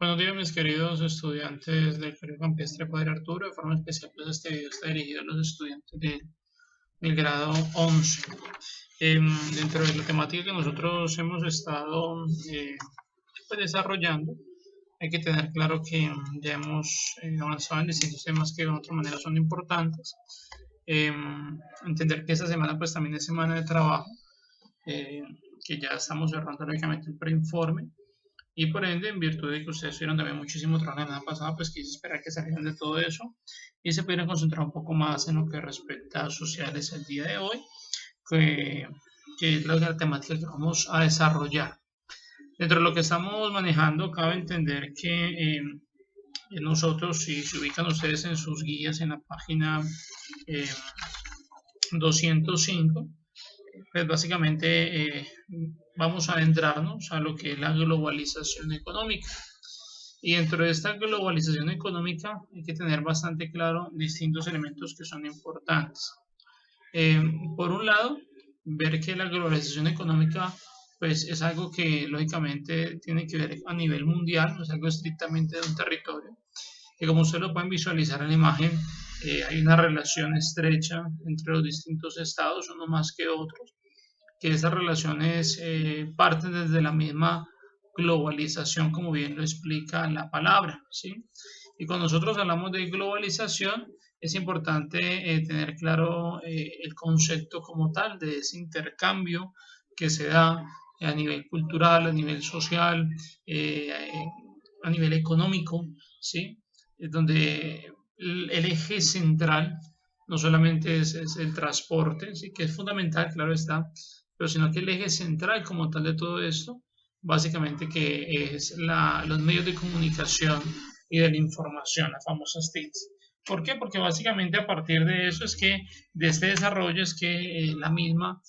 Buenos días, mis queridos estudiantes del Colegio Campestre Padre Arturo. De forma especial, pues este video está dirigido a los estudiantes del grado 11. Dentro de la temática que nosotros hemos estado pues, desarrollando, hay que tener claro que ya hemos avanzado en distintos temas que de otra manera son importantes. Entender que esta semana pues también es semana de trabajo, eh, que ya estamos cerrando lógicamente el preinforme. Y por ende, en virtud de que ustedes tuvieron también muchísimo trabajo la semana pasada, pues quise esperar que salieran de todo eso y se pudieran concentrar un poco más en lo que respecta a sociales el día de hoy, que, que es la temática que vamos a desarrollar. Dentro de lo que estamos manejando, cabe entender que nosotros, si se ubican ustedes en sus guías en la página eh, 205, pues básicamente vamos a adentrarnos a lo que es la globalización económica. Y dentro de esta globalización económica hay que tener bastante claro distintos elementos que son importantes. Eh, por un lado, ver que la globalización económica pues es algo que lógicamente tiene que ver a nivel mundial, no es algo estrictamente de un territorio, que como ustedes lo pueden visualizar en la imagen, hay una relación estrecha entre los distintos estados, uno más que otros, que esas relaciones parten desde la misma globalización, como bien lo explica la palabra, ¿sí? Y cuando nosotros hablamos de globalización, es importante tener claro el concepto como tal de ese intercambio que se da a nivel cultural, a nivel social, a nivel económico, ¿sí? Es donde el eje central no solamente es el transporte, ¿sí? Que es fundamental, claro está, pero sino que el eje central como tal de todo esto, básicamente que es los medios de comunicación y de la información, las famosas TICs. ¿Por qué? Porque básicamente a partir de eso es que, de este desarrollo es que la misma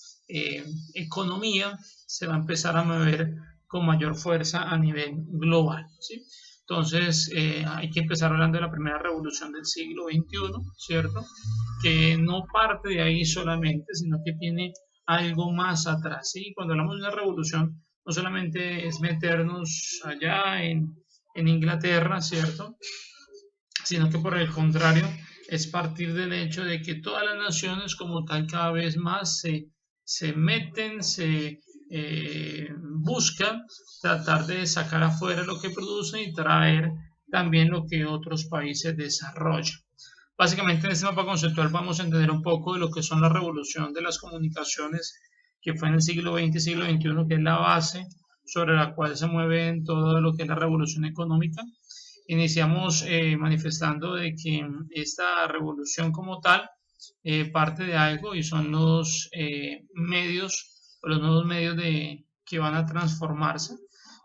economía se va a empezar a mover con mayor fuerza a nivel global, ¿sí? Entonces, hay que empezar hablando de la primera revolución del siglo XXI, ¿cierto? Que no parte de ahí solamente, sino que tiene algo más atrás, ¿sí? Cuando hablamos de una revolución, no solamente es meternos allá en Inglaterra, ¿cierto? Sino que por el contrario, es partir del hecho de que todas las naciones como tal cada vez más se meten, se buscan tratar de sacar afuera lo que producen y traer también lo que otros países desarrollan. Básicamente en este mapa conceptual vamos a entender un poco de lo que son la revolución de las comunicaciones que fue en el siglo XX y siglo XXI, que es la base sobre la cual se mueve todo lo que es la revolución económica. Iniciamos manifestando de que esta revolución como tal parte de algo y son los medios o los nuevos medios que van a transformarse.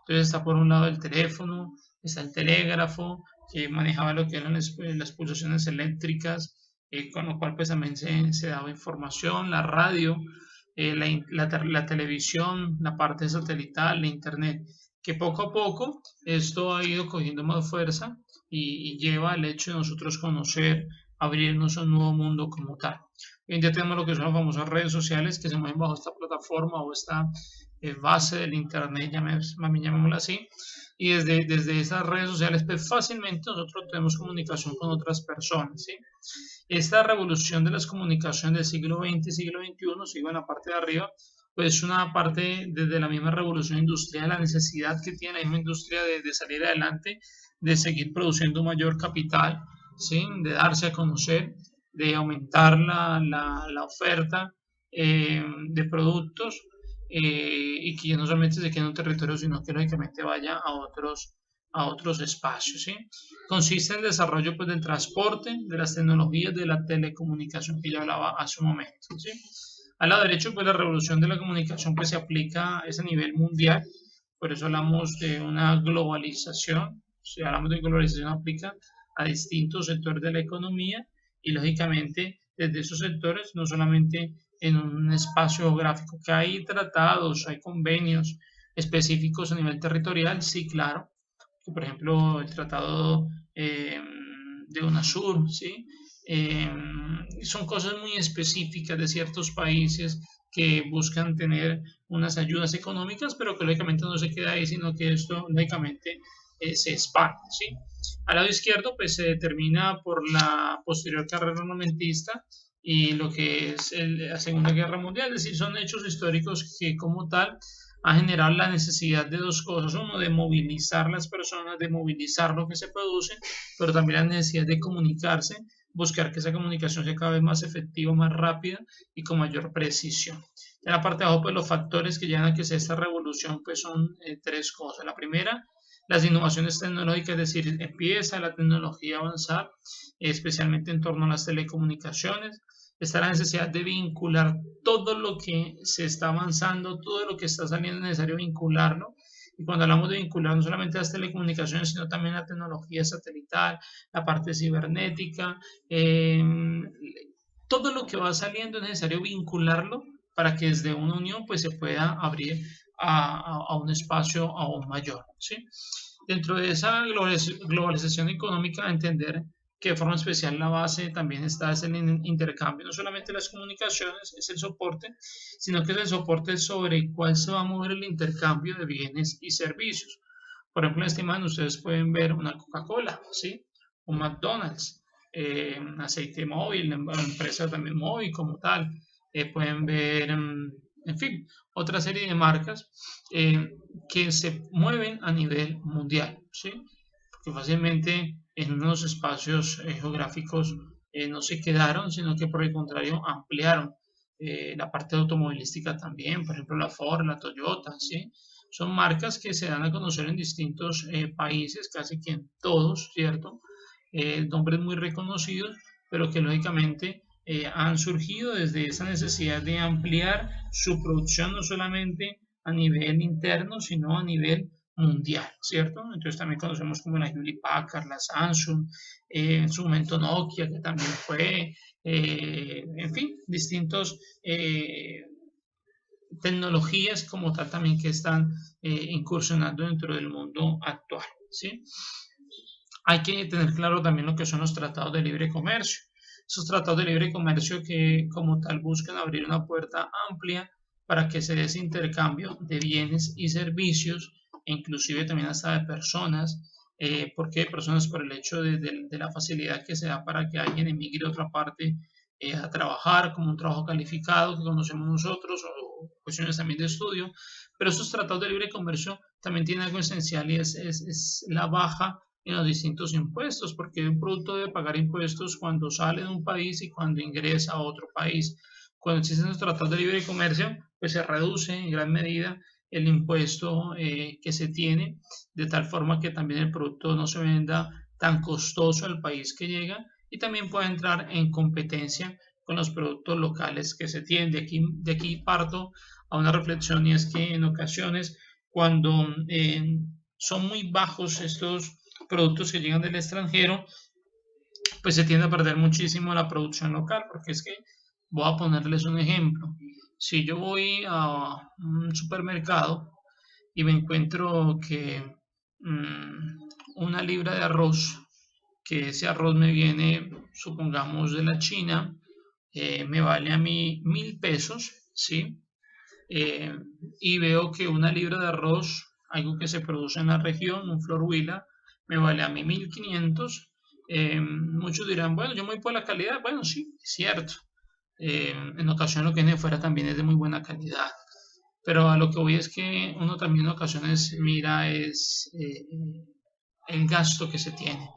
Entonces está por un lado el teléfono, está el telégrafo, que manejaba lo que eran las pulsaciones eléctricas, con lo cual pues también se daba información, la radio, la televisión, la parte satelital, la internet, que poco a poco esto ha ido cogiendo más fuerza y lleva al hecho de nosotros conocer, abrirnos a un nuevo mundo como tal. Hoy en día tenemos lo que son las famosas redes sociales que se mueven bajo esta plataforma o esta base del internet, llamémoslo así, y desde esas redes sociales pues fácilmente nosotros tenemos comunicación con otras personas, ¿sí? Esta revolución de las comunicaciones del siglo XX y siglo XXI, sigo en la parte de arriba, pues una parte desde la misma revolución industrial, la necesidad que tiene la misma industria de salir adelante, de seguir produciendo mayor capital, ¿sí? De darse a conocer, de aumentar la oferta de productos y que no solamente se quede en un territorio, sino que lógicamente vaya a otros espacios, ¿sí? Consiste en el desarrollo pues, del transporte, de las tecnologías, de la telecomunicación que ya hablaba hace un momento, ¿sí? Al lado derecho, pues la revolución de la comunicación pues, se aplica a ese nivel mundial, por eso hablamos de una globalización, si hablamos de globalización aplica a distintos sectores de la economía y lógicamente desde esos sectores, no solamente en un espacio geográfico, que hay tratados, hay convenios específicos a nivel territorial, sí, claro, por ejemplo, el tratado de UNASUR, ¿sí? Eh, son cosas muy específicas de ciertos países que buscan tener unas ayudas económicas, pero que lógicamente no se queda ahí, sino que esto lógicamente se expande, ¿sí? Al lado izquierdo, pues se determina por la posterior carrera armamentista y lo que es la Segunda Guerra Mundial, es decir, son hechos históricos que como tal han generado la necesidad de dos cosas, uno, de movilizar las personas, de movilizar lo que se produce, pero también la necesidad de comunicarse, buscar que esa comunicación sea cada vez más efectiva, más rápida y con mayor precisión. En la parte de abajo, pues los factores que llevan a que sea esta revolución, pues son tres cosas. La primera, las innovaciones tecnológicas, es decir, empieza la tecnología a avanzar, especialmente en torno a las telecomunicaciones. Está la necesidad de vincular todo lo que se está avanzando, todo lo que está saliendo, es necesario vincularlo. Y cuando hablamos de vincular no solamente las telecomunicaciones, sino también la tecnología satelital, la parte cibernética, eh, todo lo que va saliendo es necesario vincularlo para que desde una unión pues se pueda abrir a un espacio aún mayor, ¿sí? Dentro de esa globalización económica, entender que de forma especial la base también está es el intercambio, no solamente las comunicaciones, es el soporte, sino que es el soporte sobre el cual se va a mover el intercambio de bienes y servicios. Por ejemplo, en esta imagen ustedes pueden ver una Coca-Cola, ¿sí? Un McDonald's, aceite móvil, empresa también móvil como tal. Pueden ver, en fin, otra serie de marcas que se mueven a nivel mundial, ¿sí? Porque fácilmente en unos espacios geográficos no se quedaron, sino que por el contrario ampliaron. La parte automovilística también, por ejemplo la Ford, la Toyota, ¿sí? Son marcas que se dan a conocer en distintos países, casi que en todos, ¿cierto? Nombres muy reconocidos, pero que lógicamente han surgido desde esa necesidad de ampliar su producción no solamente a nivel interno, sino a nivel mundial, ¿cierto? Entonces también conocemos como la Hewlett Packard, la Samsung, en su momento Nokia, que también fue, en fin, distintos tecnologías como tal también que están incursionando dentro del mundo actual, ¿sí? Hay que tener claro también lo que son los tratados de libre comercio. Esos tratados de libre comercio que como tal buscan abrir una puerta amplia para que se dé ese intercambio de bienes y servicios, e inclusive también hasta de personas. ¿Por qué personas? Por el hecho de la facilidad que se da para que alguien emigre a otra parte a trabajar como un trabajo calificado que conocemos nosotros o cuestiones también de estudio. Pero estos tratados de libre comercio también tienen algo esencial y es la baja en los distintos impuestos, porque un producto debe pagar impuestos cuando sale de un país y cuando ingresa a otro país. Cuando existen los tratados de libre comercio, pues se reduce en gran medida el impuesto que se tiene, de tal forma que también el producto no se venda tan costoso al país que llega y también puede entrar en competencia con los productos locales que se tienen. De aquí parto a una reflexión y es que en ocasiones cuando son muy bajos estos productos que llegan del extranjero, pues se tiende a perder muchísimo la producción local, porque es que voy a ponerles un ejemplo. Si yo voy a un supermercado y me encuentro que una libra de arroz, que ese arroz me viene, supongamos, de la China, me vale a mí 1.000 pesos, ¿sí? Eh, y veo que una libra de arroz, algo que se produce en la región, un flor huila, me vale a mí 1.500. Muchos dirán, bueno, yo me voy por la calidad. Bueno, sí, es cierto. En ocasiones lo que viene de fuera también es de muy buena calidad. Pero a lo que voy es que uno también en ocasiones mira es el gasto que se tiene.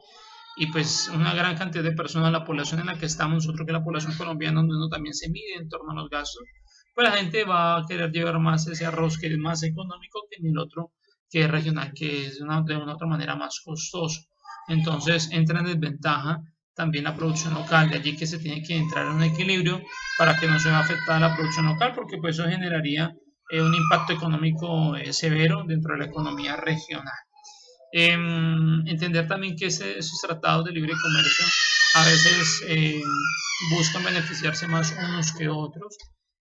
Y pues una gran cantidad de personas, la población en la que estamos, nosotros que la población colombiana, donde uno también se mide en torno a los gastos, pues la gente va a querer llevar más ese arroz que es más económico que el otro que es regional, que es de una otra manera más costoso. Entonces entra en desventaja también la producción local, de allí que se tiene que entrar en un equilibrio para que no se vea afectada la producción local, porque pues eso generaría un impacto económico severo dentro de la economía regional. Entender también que esos tratados de libre comercio a veces buscan beneficiarse más unos que otros.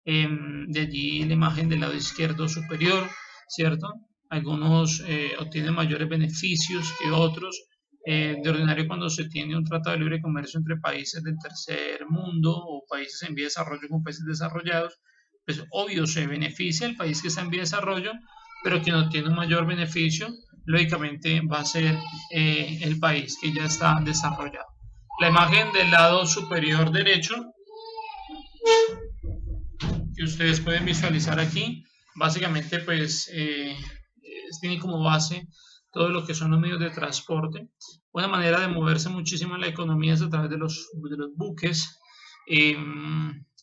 De allí la imagen del lado izquierdo superior, ¿cierto? Algunos obtienen mayores beneficios que otros. De ordinario, cuando se tiene un tratado de libre comercio entre países del tercer mundo o países en vía de desarrollo con países desarrollados, pues obvio se beneficia el país que está en vía de desarrollo, pero quien obtiene un mayor beneficio lógicamente va a ser el país que ya está desarrollado. La imagen del lado superior derecho que ustedes pueden visualizar aquí, básicamente pues tiene como base todo lo que son los medios de transporte. Una manera de moverse muchísimo en la economía es a través de los buques. Eh,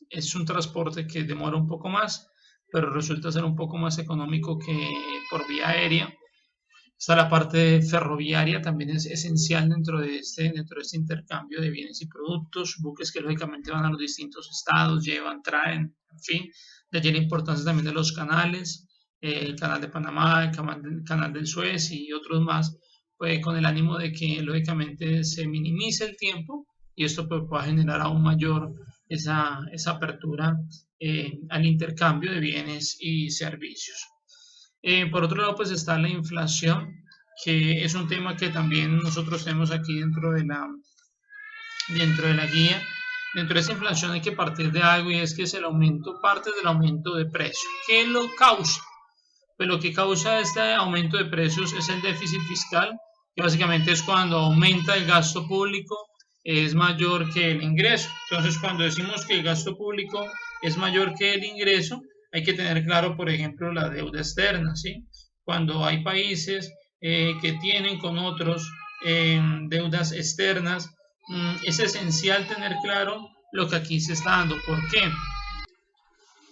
es un transporte que demora un poco más, pero resulta ser un poco más económico que por vía aérea. Está la parte ferroviaria, también es esencial dentro de este intercambio de bienes y productos, buques que lógicamente van a los distintos estados, llevan, traen, en fin. De allí la importancia también de los canales, el canal de Panamá, el canal del Suez y otros más, pues con el ánimo de que lógicamente se minimice el tiempo y esto pues, pueda generar aún mayor esa apertura al intercambio de bienes y servicios. Por otro lado, pues está la inflación, que es un tema que también nosotros tenemos aquí dentro de la guía. Dentro de esa inflación hay que partir de algo y es que es el aumento, parte del aumento de precios. ¿Qué lo causa? Pues lo que causa este aumento de precios es el déficit fiscal, que básicamente es cuando aumenta el gasto público, es mayor que el ingreso. Entonces, cuando decimos que el gasto público es mayor que el ingreso, hay que tener claro, por ejemplo, la deuda externa, ¿sí? Cuando hay países que tienen con otros deudas externas, es esencial tener claro lo que aquí se está dando. ¿Por qué?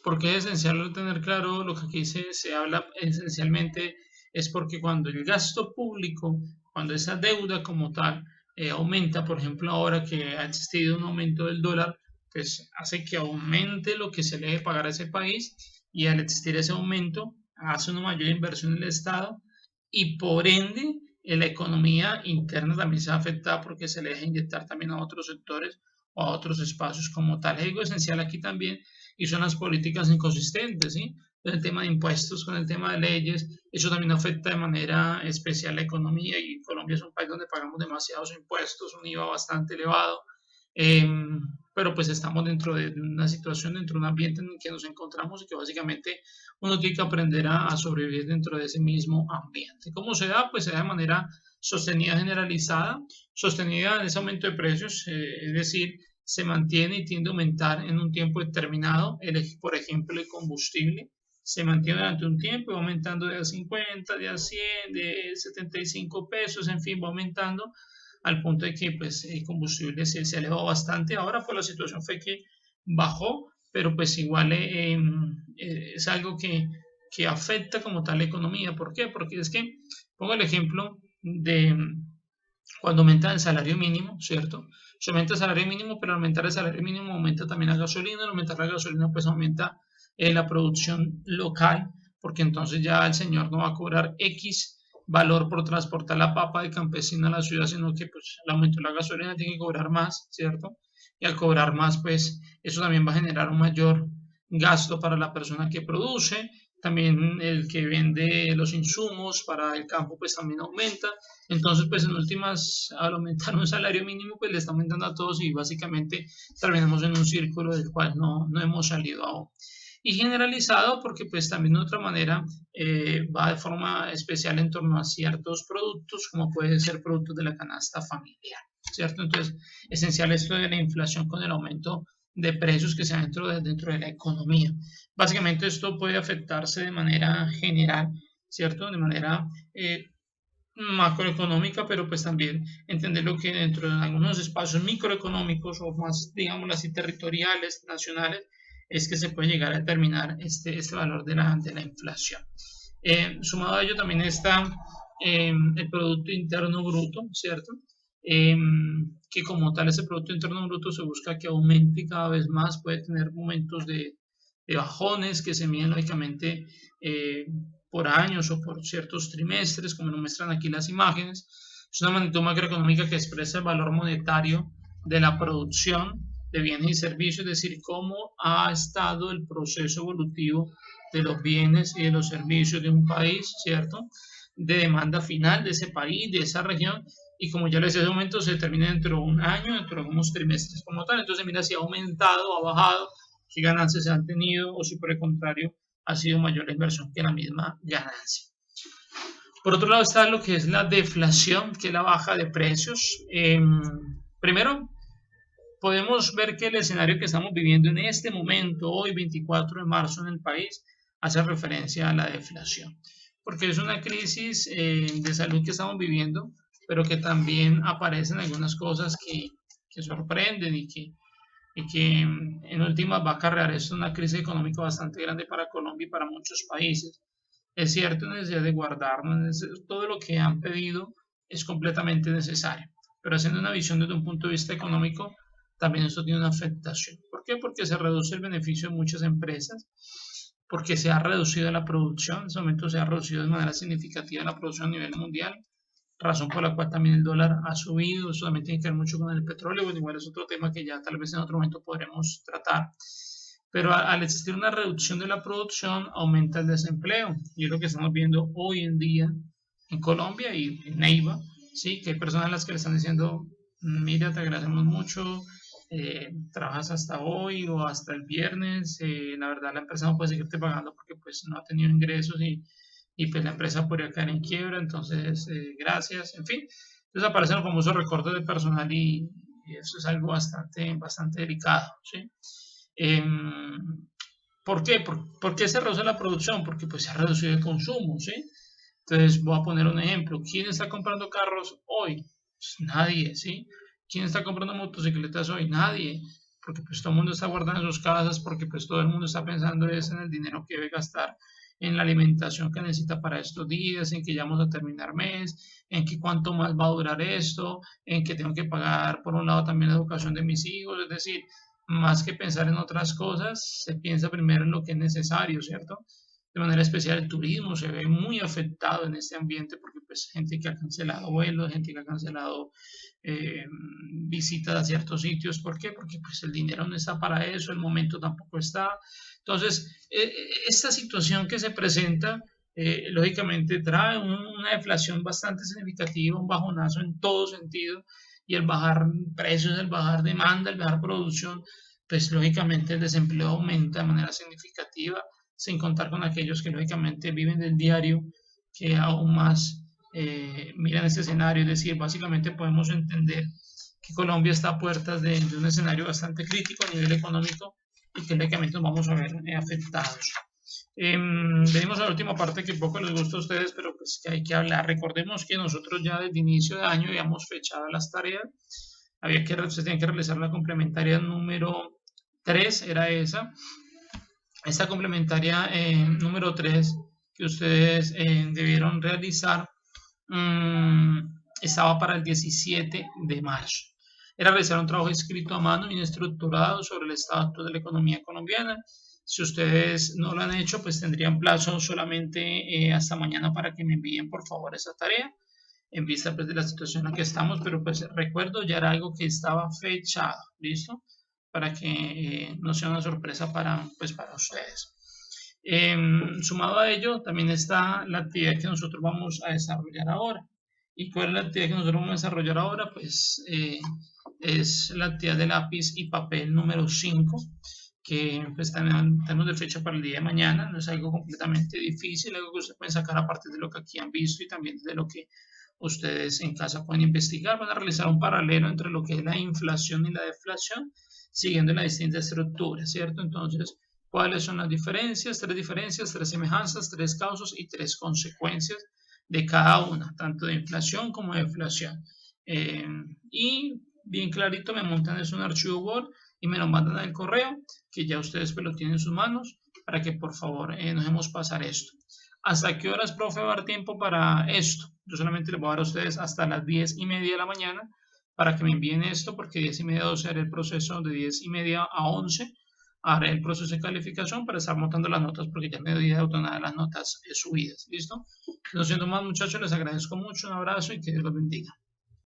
Porque es esencial tener claro lo que aquí se habla esencialmente es porque cuando el gasto público, cuando esa deuda como tal aumenta, por ejemplo, ahora que ha existido un aumento del dólar, pues hace que aumente lo que se le debe pagar a ese país y al existir ese aumento hace una mayor inversión en el Estado y por ende en la economía interna también se afecta porque se le deja inyectar también a otros sectores o a otros espacios como tal. Es algo esencial aquí también y son las políticas inconsistentes, ¿sí? Con el tema de impuestos, con el tema de leyes, eso también afecta de manera especial la economía y Colombia es un país donde pagamos demasiados impuestos, un IVA bastante elevado, eh, pero pues estamos dentro de una situación, dentro de un ambiente en el que nos encontramos y que básicamente uno tiene que aprender a sobrevivir dentro de ese mismo ambiente. ¿Cómo se da? Pues se da de manera sostenida, generalizada, sostenida en ese aumento de precios, es decir, se mantiene y tiende a aumentar en un tiempo determinado. Por ejemplo, el combustible se mantiene durante un tiempo y va aumentando de a 50, de a 100, de 75 pesos, en fin, va aumentando al punto de que pues, el combustible se elevó bastante. Ahora pues la situación fue que bajó, pero pues igual es algo que afecta como tal la economía. ¿Por qué? Porque es que, pongo el ejemplo de cuando aumenta el salario mínimo, ¿cierto? Se aumenta el salario mínimo, pero al aumentar el salario mínimo aumenta también la gasolina, al aumentar la gasolina pues aumenta la producción local, porque entonces ya el señor no va a cobrar X valor por transportar la papa de campesino a la ciudad, sino que pues el aumento de la gasolina tiene que cobrar más, ¿cierto? Y al cobrar más, pues eso también va a generar un mayor gasto para la persona que produce, también el que vende los insumos para el campo, pues también aumenta. Entonces, pues en últimas, al aumentar un salario mínimo, pues le está aumentando a todos y básicamente terminamos en un círculo del cual no hemos salido aún. Y generalizado porque pues también de otra manera va de forma especial en torno a ciertos productos, como pueden ser productos de la canasta familiar, ¿cierto? Entonces, esencial esto de la inflación con el aumento de precios que se da dentro de la economía. Básicamente esto puede afectarse de manera general, ¿cierto? De manera macroeconómica, pero pues también entender lo que dentro de algunos espacios microeconómicos o más, digamos así, territoriales, nacionales, es que se puede llegar a determinar este valor de la inflación. Sumado a ello también está el Producto Interno Bruto, ¿cierto? Eh, que como tal ese Producto Interno Bruto se busca que aumente cada vez más, puede tener momentos de bajones que se miden lógicamente por años o por ciertos trimestres, como nos muestran aquí las imágenes. Es una magnitud macroeconómica que expresa el valor monetario de la producción de bienes y servicios, es decir, cómo ha estado el proceso evolutivo de los bienes y de los servicios de un país, ¿cierto? De demanda final de ese país, de esa región, y como ya les decía, ese momento se determina dentro de un año, dentro de algunos trimestres como tal. Entonces, mira si ha aumentado, ha bajado, qué ganancias se han tenido o si por el contrario ha sido mayor la inversión que la misma ganancia. Por otro lado está lo que es la deflación, que es la baja de precios. Primero, podemos ver que el escenario que estamos viviendo en este momento, hoy 24 de marzo en el país, hace referencia a la deflación, porque es una crisis de salud que estamos viviendo, pero que también aparecen algunas cosas que sorprenden y que en última va a acarrear esto una crisis económica bastante grande para Colombia y para muchos países. Es cierto, necesidad de guardarnos, todo lo que han pedido es completamente necesario, pero haciendo una visión desde un punto de vista económico, también esto tiene una afectación. ¿Por qué? Porque se reduce el beneficio de muchas empresas, porque se ha reducido la producción, en este momento se ha reducido de manera significativa la producción a nivel mundial, razón por la cual también el dólar ha subido, eso también tiene que ver mucho con el petróleo, bueno, igual es otro tema que ya tal vez en otro momento podremos tratar, pero al existir una reducción de la producción aumenta el desempleo, y es lo que estamos viendo hoy en día en Colombia y en Neiva, ¿sí? Que hay personas a las que le están diciendo, mira, te agradecemos mucho, trabajas hasta hoy o hasta el viernes, la verdad la empresa no puede seguirte pagando porque pues no ha tenido ingresos y pues la empresa podría caer en quiebra, entonces gracias, en fin. Entonces aparecen los famosos recortes de personal y eso es algo bastante delicado, ¿sí? Eh, ¿Por qué? ¿Por qué se reduce la producción? Porque pues se ha reducido el consumo, ¿sí? Entonces voy a poner un ejemplo. ¿Quién está comprando carros hoy? Pues nadie, ¿sí? ¿Quién está comprando motocicletas hoy? Nadie. Porque pues todo el mundo está guardando en sus casas, porque pues todo el mundo está pensando es en el dinero que debe gastar en la alimentación que necesita para estos días, en que ya vamos a terminar mes, en que cuánto más va a durar esto, en que tengo que pagar por un lado también la educación de mis hijos, es decir, más que pensar en otras cosas, se piensa primero en lo que es necesario, ¿cierto? De manera especial el turismo se ve muy afectado en este ambiente porque pues gente que ha cancelado vuelos, gente que ha cancelado eh, visitas a ciertos sitios. ¿Por qué? Porque pues el dinero no está para eso, el momento tampoco está. Entonces, esta situación que se presenta, lógicamente trae una deflación bastante significativa, un bajonazo en todo sentido, y el bajar precios, el bajar demanda, el bajar producción, pues lógicamente el desempleo aumenta de manera significativa, sin contar con aquellos que lógicamente viven del diario, que aún más miran este escenario. Es decir, básicamente podemos entender que Colombia está a puertas de un escenario bastante crítico a nivel económico y que lógicamente nos vamos a ver afectados. Venimos a la última parte que poco les gusta a ustedes, pero pues que hay que hablar. Recordemos que nosotros ya desde inicio de año habíamos fechado las tareas. Se tenía que realizar la complementaria número 3, era esa. Esta complementaria número 3 que ustedes debieron realizar mmm, estaba para el 17 de marzo. Era realizar un trabajo escrito a mano, bien estructurado sobre el estado de la economía colombiana. Si ustedes no lo han hecho, pues tendrían plazo solamente hasta mañana para que me envíen por favor esa tarea en vista pues, de la situación en la que estamos, pero pues recuerdo ya era algo que estaba fechado, ¿listo? Para que no sea una sorpresa para ustedes. Sumado a ello, también está la actividad que nosotros vamos a desarrollar ahora. ¿Y cuál es la actividad que nosotros vamos a desarrollar ahora? Pues es la actividad de lápiz y papel número 5, que pues, tenemos de fecha para el día de mañana. No es algo completamente difícil, algo que ustedes pueden sacar a partir de lo que aquí han visto y también de lo que ustedes en casa pueden investigar. Van a realizar un paralelo entre lo que es la inflación y la deflación, siguiendo las distintas estructuras, ¿cierto? Entonces, ¿cuáles son las diferencias? Tres semejanzas, tres causas y tres consecuencias de cada una, tanto de inflación como de deflación. Y bien clarito me montan es un archivo Word y me lo mandan al correo, que ya ustedes pues, lo tienen en sus manos, para que por favor nos dejemos pasar esto. ¿Hasta qué horas, profe, va a dar tiempo para esto? Yo solamente les voy a dar a ustedes hasta las 10:30 de la mañana para que me envíen esto, porque 10:30 a 12 haré el proceso, de 10:30 a 11 haré el proceso de calificación para estar montando las notas, porque ya me doy de autonada las notas subidas, ¿listo? No siendo más, muchachos, les agradezco mucho, un abrazo y que Dios los bendiga.